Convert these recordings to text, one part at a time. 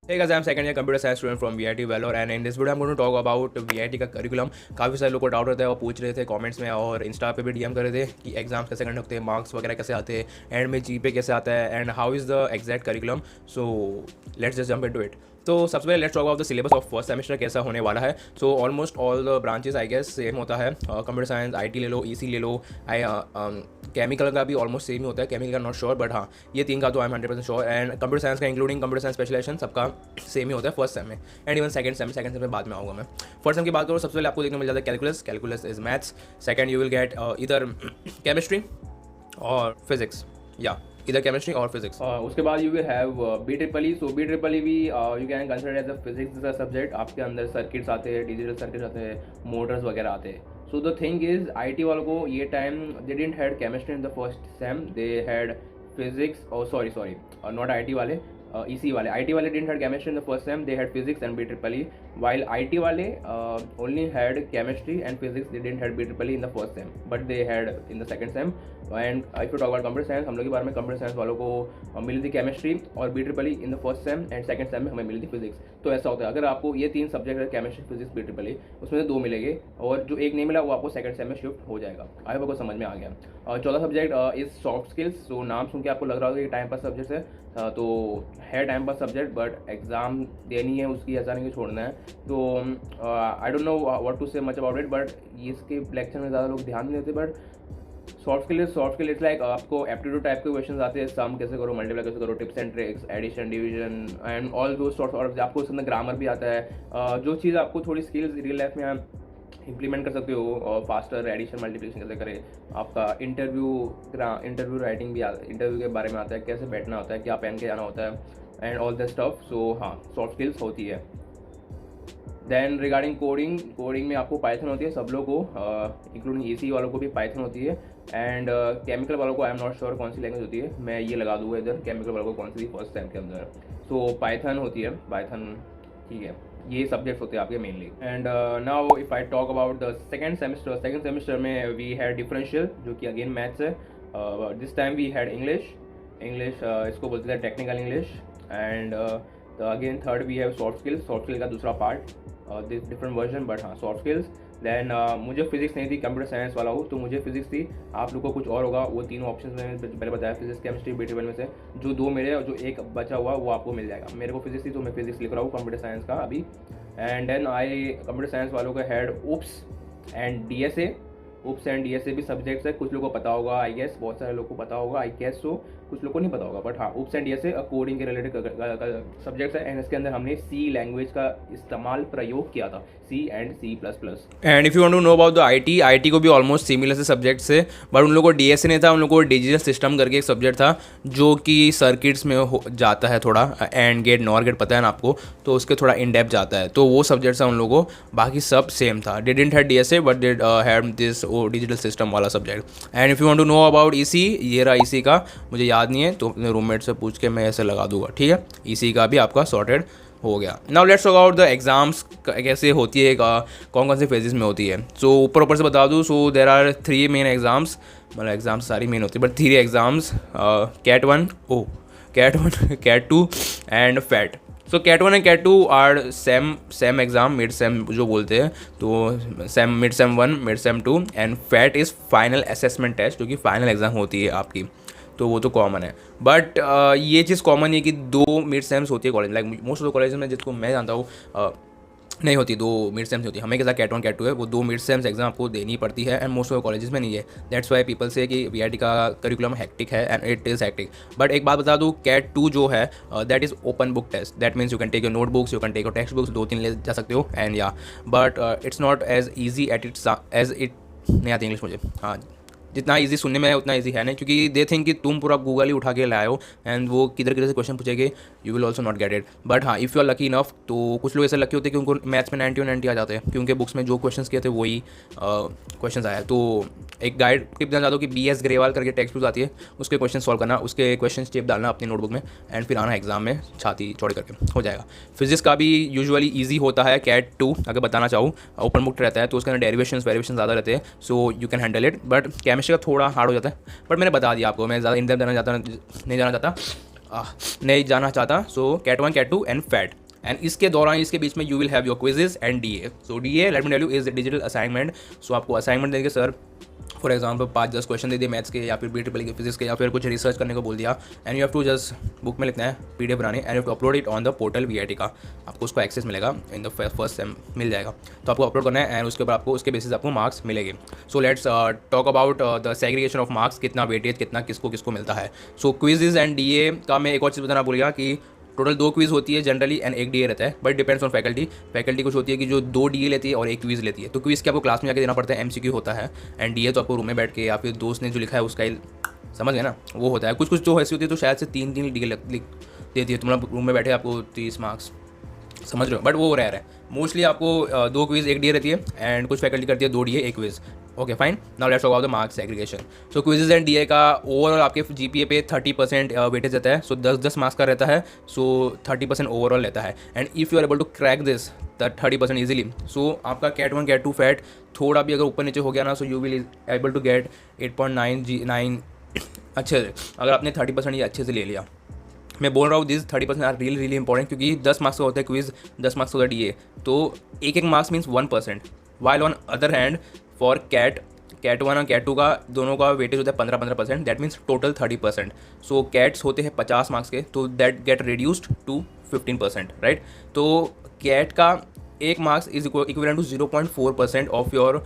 Hey guys, I'm second year computer science student from VIT Vellore and in this video I'm going to talk about VIT का curriculum. काफ़ी सारे लोग को doubt रहता है और पूछ रहे थे कमेंट्स में और इंस्टा पे भी डीएम कर रहे थे कि एग्जाम्स कैसे कंडक्ट होते हैं, मार्क्स वगैरह कैसे आते हैं, एंड में जीपे कैसे आता है and how is the exact curriculum. So let's just jump into it. तो सबसे पहले let's talk about the syllabus of first semester कैसा होने वाला है। So almost all the branches I guess same होता है। कंप्यूटर साइंस, आईटी ले लो, ईसी ले लो, केमिकल का भी ऑलमोस्ट सेम ही होता है। केमिकल का नॉट श्योर बट हाँ ये तीन का तो I am 100% sure. And computer science का इंक्लूडिंग कंप्यूटर साइंस स्पेशलाइजेशन सबका सेम ही होता है फर्स्ट सेम में एंड इवन सेकंड सेम में बाद में आऊँगा मैं। फर्स्ट सेम की बात करूँ सबसे पहले आपको देखने मिल जाता है calculus is maths. Second you will get इधर केमिस्ट्री और फिजिक्स या इधर केमिस्ट्री और फिजिक्स। उसके बाद you will have B triple E. So B triple E भी you can consider as a physics subject. आपके अंदर सर्किट्स आते हैं, डिजिटल सर्किट्स आते हैं, मोटर्स वगैरह आते हैं। So the thing is IT वालों को ये time they didn't had chemistry in the first sem, they had physics और सॉरी नॉट आईटी वाले, ईसी वाले। आईटी वाले didn't had chemistry in the first sem, they had physics and B triple E, while IT वाले only had chemistry and physics, they didn't had BEE in the first sem but they had in the second sem. And if you talk about computer science, हम लोग के बारे में computer science वालों को मिली थी chemistry और BEE in the first same and second same में हमें मिली थी फिजिक्स। तो ऐसा होता है अगर आपको ये तीन सब्जेक्ट है केमिस्ट्री, फिजिक्स, BEE, उसमें से दो मिलेंगे और जो एक नहीं मिला वो आपको सेकंड सेम में शिफ्ट हो जाएगा। आई होप आपको समझ में आ गया। चौथा सब्जेक्ट इज सॉफ्ट स्किल्स। सो नाम सुन के आपको लग रहा होगा कि टाइम पास सब्जेक्ट है, तो है time pass subject but exam देनी है उसकी, ऐसा नहीं कि छोड़ना है। तो I don't know what to say much about it but इसके लेक्चर में ज़्यादा लोग ध्यान नहीं देते। But soft skill it's like आपको एप्टीट्यूड टाइप के क्वेश्चन आते हैं, सम कैसे करो, मल्टीप्लाई कैसे करो, tips and tricks, addition, division and all those sort. और आपको उसके अंदर ग्रामर भी आता है। जो चीज़ आपको थोड़ी स्किल्स रियल लाइफ में इम्प्लीमेंट कर सकते हो और फास्टर एडिशन मल्टीप्लिकेशन कैसे करें। आपका इंटरव्यू राइटिंग भी इंटरव्यू के बारे में आता है, कैसे बैठना होता है, क्या पहन के जाना होता है एंड ऑल द स्टफ। सो हाँ सॉफ्ट स्किल्स होती है। देन रिगार्डिंग कोडिंग में आपको पाइथन होती है सब लोगों को, इंक्लूडिंग ईसी वालों को भी पाइथन होती है। एंड केमिकल वालों को आई एम नॉट श्योर कौन सी लैंग्वेज होती है, मैं ये लगा दूंगा इधर केमिकल वालों को कौन सी फर्स्ट टाइम के अंदर। सो पाइथन होती है, पाइथन ठीक है। ये सब्जेक्ट्स होते हैं आपके mainly. And now if I talk about the second semester में वी हैड डिफरेंशियल जो कि अगेन मैथ्स है। This time we had English इसको बोलते हैं technical English. And again third we have soft skill का दूसरा पार्ट, डिफरेंट वर्जन बट हाँ सॉफ्ट स्किल्स। देन मुझे फिजिक्स नहीं थी, कंप्यूटर साइंस वाला हूँ तो मुझे फिजिक्स थी। आप लोग को कुछ और होगा, वो तीनों ऑप्शन मैंने पहले बताया, फिजिक्स, केमिस्ट्री, BEE में से जो दो मेरे और जो एक बचा हुआ वो आपको मिल जाएगा। मेरे को फिजिक्स थी तो मैं फिजिक्स लिख रहा हूँ कंप्यूटर साइंस का अभी। एंड देन कंप्यूटर साइंस वालों का हैड UPS एंड DSA भी सब्जेक्ट्स है। कुछ लोगों को पता होगा आई गेस, बहुत सारे लोगों को पता होगा आई गेस, सो कुछ लोगों को नहीं पता होगा बट हाँ UPS एंड DSA कोडिंग के रिलेटेड सब्जेक्ट्स है। एंड इसके अंदर हमने C लैंग्वेज का प्रयोग किया था, C and C++। And if you want to know about the IT को भी ऑलमोस्ट सिमिलर से सब्जेक्ट्स है बट उन लोगों को DSA नहीं था, उन लोगों को डिजिटल सिस्टम करके एक सब्जेक्ट था जो कि सर्किट्स में जाता है थोड़ा, एंड गेट नॉर गेट पता है ना आपको, तो उसके थोड़ा इन डेप्थ जाता है। तो वो सब्जेक्ट्स है उन लोगों को, बाकी सब सेम था। They didn't have DSA but they have this digital system वाला subject. And if you want to know about EC, ये रहा EC का, मुझे याद नहीं है तो अपने रूममेट से पूछ के मैं ऐसे लगा दूंगा, ठीक है। EC का भी आपका सॉर्टेड हो गया। Now let's talk about the exams कैसे होती है, कौन कौन से फेजेस में होती है। सो ऊपर से बता दूँ, so there are 3 main exams, मतलब एग्जाम्स सारी मेन होती है but 3 exams, CAT 1, CAT 2 and FAT. So CAT 1 and CAT 2 are same exam, mid sem जो बोलते हैं, तो mid sem 1, mid sem 2 and FAT is final assessment test जो कि फाइनल एग्जाम होती है आपकी, तो वो तो कॉमन है। बट ये चीज़ कॉमन है कि 2 मिड सेम्स होती है college, like most of the college में जिसको मैं जानता हूँ नहीं होती, 2 मिड सेम्स होती है। हमें के साथ कैट 1 कैट 2 है, वो 2 मिड सेम्स एग्जाम आपको देनी पड़ती है एंड मोस्ट ऑफ कॉलेजेस में नहीं है। दैट्स वाई पीपल से कि VIT का करिकुलम हैक्टिक है and it is hectic. But एक बात बता दूँ, कैट 2 जो है that is open book test. That means you can take your notebooks, you can take your text books, 2-3 ले जा सकते हो एंड या, but it's not as easy as it नहीं आती इंग्लिश मुझे, हाँ जितना इजी सुनने में है उतना इजी है नहीं, क्योंकि दे थिंक कि तुम पूरा गूगल ही उठा के लाए हो एंड वो किधर किधर से क्वेश्चन पूछेंगे, you will also not get it. But हाँ if you are lucky enough, तो कुछ लोग ऐसे लकी होते हैं कि उनको मैथ्स में 90 और 90 आ जाते हैं क्योंकि बुक्स में जो क्वेश्चन किए थे वही क्वेश्चन आया। तो एक गाइड टिप देना चाहता हूँ कि BS ग्रेवाल करके टेक्स्ट बुक आती है, उसके क्वेश्चन सॉल्व करना, उसके क्वेश्चन टिप डालना अपनी नोटबुक में एंड फिर आना एग्जाम में छाती चौड़ी करके हो जाएगा। फिजिक्स का भी यूजुअली ईजी होता है, कैट 2 अगर बताना चाहूँ, ओपन बुक रहता है तो उसके अंदर डेरिवेशंस वेरिएशन ज़्यादा रहते हैं, सो you can handle it. But chemistry का थोड़ा हार्ड हो जाता है, बट मैंने बता दिया आपको, मैं ज़्यादा इन डेप्थ नहीं जाना चाहता। नहीं जाना चाहता, so CAT 1 CAT 2 and FAT, and इसके दौरान इसके बीच में you will have your quizzes and DA. So DA let me tell you is digital assignment. So आपको असाइनमेंट देंगे सर, फॉर एग्जाम्पल 5-10 क्वेश्चन दे दिए मैथ्स के या फिर BEE के फिजिक्स के, या फिर कुछ रिसर्च करने को बोल दिया, and you have to just book में लिखना है, PDF बनानी, and you have to upload it on the portal VIT का। आपको उसको एक्सेस मिलेगा इन द फर्स्ट सेम मिल जाएगा, तो आपको अपलोड करना है एंड उसके बाद आपको उसके बेसिस आपको मार्क्स मिलेंगे। So let's talk about the segregation of marks, कितना वेटेज कितना किसको किसको मिलता है। सो क्विजेज एंड DA का मैं एक और चीज़ बताना भूल गया कि टोटल 2 क्विज़ होती है जनरली एंड 1 DA रहता है, but depends on faculty. Faculty कुछ होती है कि जो 2 DA लेती है और 1 क्विज़ लेती है, तो क्विज़ के आपको क्लास में जाके देना पड़ता है, MCQ होता है, एंड DA तो आपको रूम में बैठ के या फिर दोस्त ने जो लिखा है उसका ही समझ गए ना, वो होता है। कुछ कुछ जो ऐसी होती है तो शायद से 3 DA लिख देती है, तो मतलब रूम में बैठे आपको 30 मार्क्स, समझ रहे हो, बट वो रेयर है। मोस्टली आपको 2 क्विज़ 1 DA रहती है, एंड कुछ फैकल्टी करती है 2 DA 1 quiz. Okay fine, now let's talk about the marks segregation. So quizzes and DA का ओवरऑल आपके GPA पे 30% वेटेज रहता है, सो 10-10 मार्क्स का रहता है, सो 30% ओवरऑल रहता है। And if you are able to crack this 30% easily, so आपका कैट 1 कैट 2 फैट थोड़ा भी अगर ऊपर नीचे हो गया ना, so you will able to get 8.9 अच्छे से, अगर आपने 30% ये अच्छे से ले लिया। मैं बोल रहा हूँ दिस 30% आर रियली इंपॉर्टेंट, क्योंकि 10 मार्क्स का होता है क्विज, 10 मार्क्स का होता है DA, तो एक marks means 1%। While on other hand for CAT 1 और कैट 2 का दोनों का वेटेज होता है 15-15%, that means total 30%। So CATs होते हैं 50 मार्क्स के, तो that get reduced to 15%, right. तो कैट का 1 marks is equivalent to 0.4% of your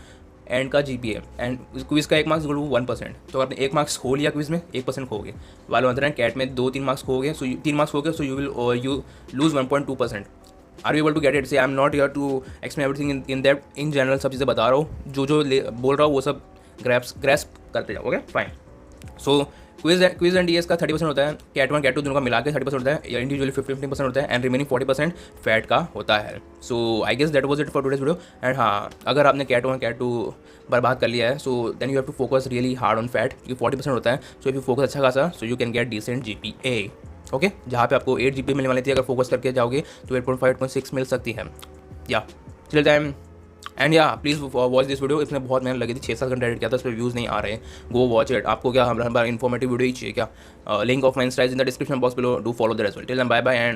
end का GPA, एंड क्विज का 1 मार्क्स इक्वल टू 1%। तो आपने 1 मार्क्स खो लिया क्विज में, 1% खोगे। While on other hand CAT में 2-3 मार्क्स खोगे, सो 3 मार्क्स खोगे, so you lose 1.2%। Are you able to get it? So I am not here to explain everything in that, in general सब चीज़ें बता रहा हूँ, जो बोल रहा हूँ वो सब ग्रैस्प करते जाओ। Okay fine. So quiz and DA का 30% होता है, कैट 1 कैट 2 दोनों का मिला के 30% होता है, या इंडिविजुअली 15% होता है, एंड रिमेनिंग 40% फैट का होता है। So I guess that was it for today's video. And हाँ, अगर आपने कैट 1 कैट 2 बर्बाद कर लिया है, so then you have to focus really hard on FAT, क्योंकि 40% होता है। सो इफ यू फोकस अच्छा खासा, so you can get decent GPA। Okay, जहाँ पे आपको 8 GPA मिलने वाली थी, अगर फोकस करके जाओगे तो 8.5 8.6 मिल सकती है। या टिल टाइम, एंड या प्लीज़ वॉच दिस वीडियो। इसमें बहुत मेहनत लगी थी, 6-7 घंटे एडिट किया था, उस पर व्यूज़ नहीं आ रहे। Go watch it. आपको क्या हमारा इन्फॉर्मेटिव वीडियो ही चाहिए क्या? Link of my insta is in the description box below. Do follow the result. Till then bye bye and